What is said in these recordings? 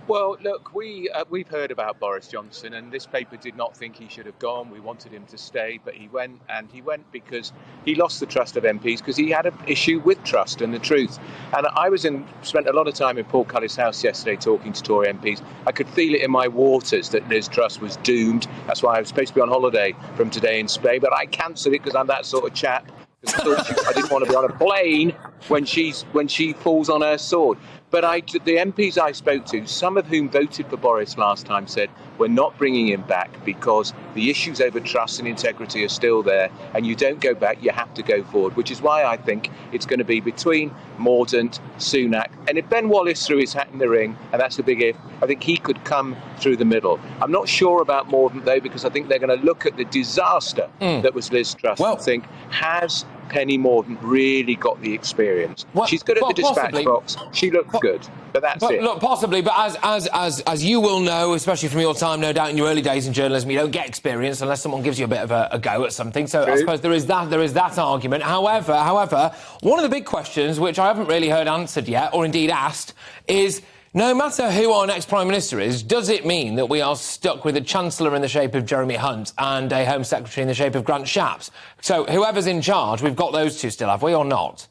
Well, look, we've heard about Boris Johnson, and this paper did not think he should have gone. We wanted him to stay, but he went, and he went because he lost the trust of MPs because he had an issue with trust and the truth. And spent a lot of time in Paul Cully's house yesterday talking to Tory MPs. I could feel it in my waters that Liz Truss was doomed. That's why I was supposed to be on holiday from today in Spain, but I cancelled it because I'm that sort of chap. I didn't want to be on a plane when she falls on her sword. But the MPs I spoke to, some of whom voted for Boris last time, said we're not bringing him back because the issues over trust and integrity are still there, and you don't go back, you have to go forward, which is why I think it's going to be between Mordaunt, Sunak, and if Ben Wallace threw his hat in the ring, and that's a big if, I think he could come through the middle. I'm not sure about Mordaunt, though, because I think they're going to look at the disaster that was Liz Truss and think, has Penny Mordaunt really got the experience? She's good at the dispatch box. She looks good, but that's it. Look, possibly, but as you will know, especially from your time, no doubt, in your early days in journalism, you don't get experience unless someone gives you a bit of a go at something. So I suppose there is that argument. However, one of the big questions, which I haven't really heard answered yet, or indeed asked, is no matter who our next Prime Minister is, does it mean that we are stuck with a Chancellor in the shape of Jeremy Hunt and a Home Secretary in the shape of Grant Shapps? So whoever's in charge, we've got those two still, have we, or not?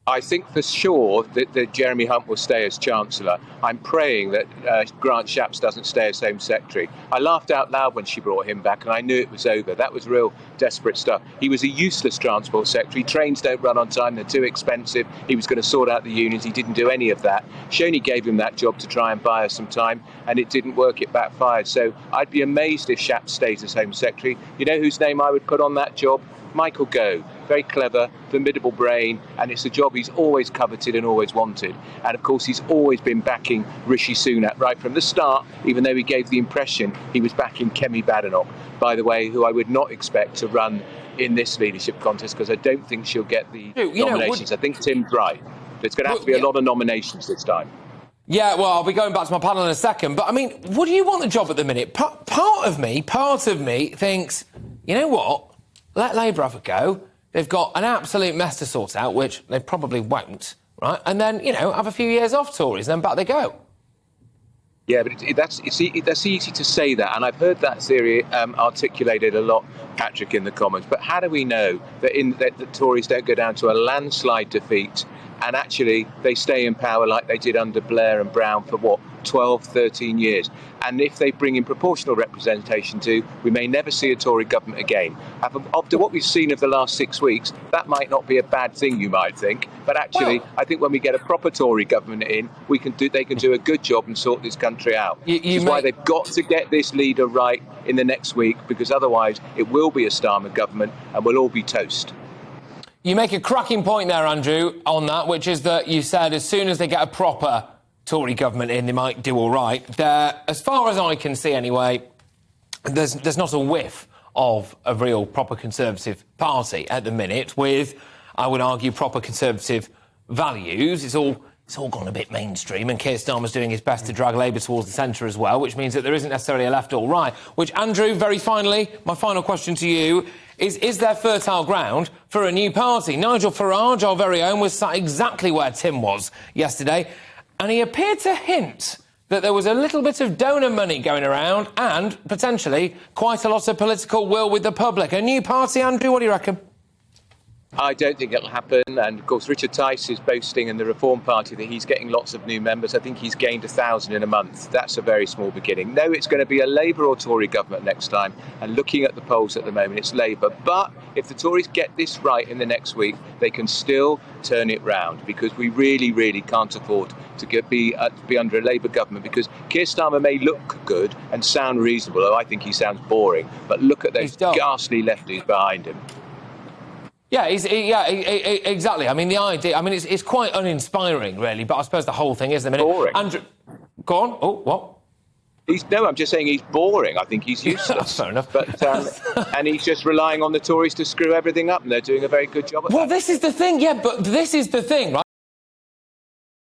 I think for sure that Jeremy Hunt will stay as Chancellor. I'm praying that Grant Shapps doesn't stay as Home Secretary. I laughed out loud when she brought him back, and I knew it was over. That was real desperate stuff. He was a useless Transport Secretary. Trains don't run on time. They're too expensive. He was going to sort out the unions. He didn't do any of that. She only gave him that job to try and buy her some time, and it didn't work. It backfired. So I'd be amazed if Shapps stays as Home Secretary. You know whose name I would put on that job? Michael Gove. Very clever, formidable brain, and it's a job he's always coveted and always wanted. And of course, he's always been backing Rishi Sunak right from the start, even though he gave the impression he was backing Kemi Badenoch, by the way, who I would not expect to run in this leadership contest because I don't think she'll get the nominations. I think Tim's right. There's going to have to be a lot of nominations this time. Yeah, well, I'll be going back to my panel in a second. But, I mean, would you want the job at the minute? Part of me thinks, you know what? Let Labour have a go. They've got an absolute mess to sort out, which they probably won't, right? And then, have a few years off, Tories, and then back they go. Yeah, but that's easy to say that, and I've heard that theory articulated a lot, Patrick, in the Commons. But how do we know that the Tories don't go down to a landslide defeat and actually they stay in power like they did under Blair and Brown for, 12, 13 years? And if they bring in proportional representation too, we may never see a Tory government again. After what we've seen of the last 6 weeks, that might not be a bad thing, you might think. But actually, I think when we get a proper Tory government in, they can do a good job and sort this country out. Which is why they've got to get this leader right in the next week, because otherwise it will be a Starmer government and we'll all be toast. You make a cracking point there, Andrew, on that, which is that you said as soon as they get a proper Tory government in, they might do all right. As far as I can see anyway, there's not a whiff of a real proper Conservative party at the minute with, I would argue, proper Conservative values. It's all gone a bit mainstream, and Keir Starmer's doing his best to drag Labour towards the centre as well, which means that there isn't necessarily a left or right. Which, Andrew, very finally, my final question to you is there fertile ground for a new party? Nigel Farage, our very own, was sat exactly where Tim was yesterday, and he appeared to hint that there was a little bit of donor money going around and, potentially, quite a lot of political will with the public. A new party, Andrew, what do you reckon? I don't think it'll happen. And, of course, Richard Tice is boasting in the Reform Party that he's getting lots of new members. I think he's gained 1,000 in a month. That's a very small beginning. No, it's going to be a Labour or Tory government next time. And looking at the polls at the moment, it's Labour. But if the Tories get this right in the next week, they can still turn it round, because we really, really can't afford to be under a Labour government, because Keir Starmer may look good and sound reasonable, though I think he sounds boring. But look at those ghastly lefties behind him. Yeah, exactly. I mean, the idea... I mean, it's quite uninspiring, really, but I suppose the whole thing is... Boring. Andrew, go on. Oh, what? I'm just saying he's boring. I think he's useless. That's fair enough. But and he's just relying on the Tories to screw everything up, and they're doing a very good job at that. Well, this is the thing, right?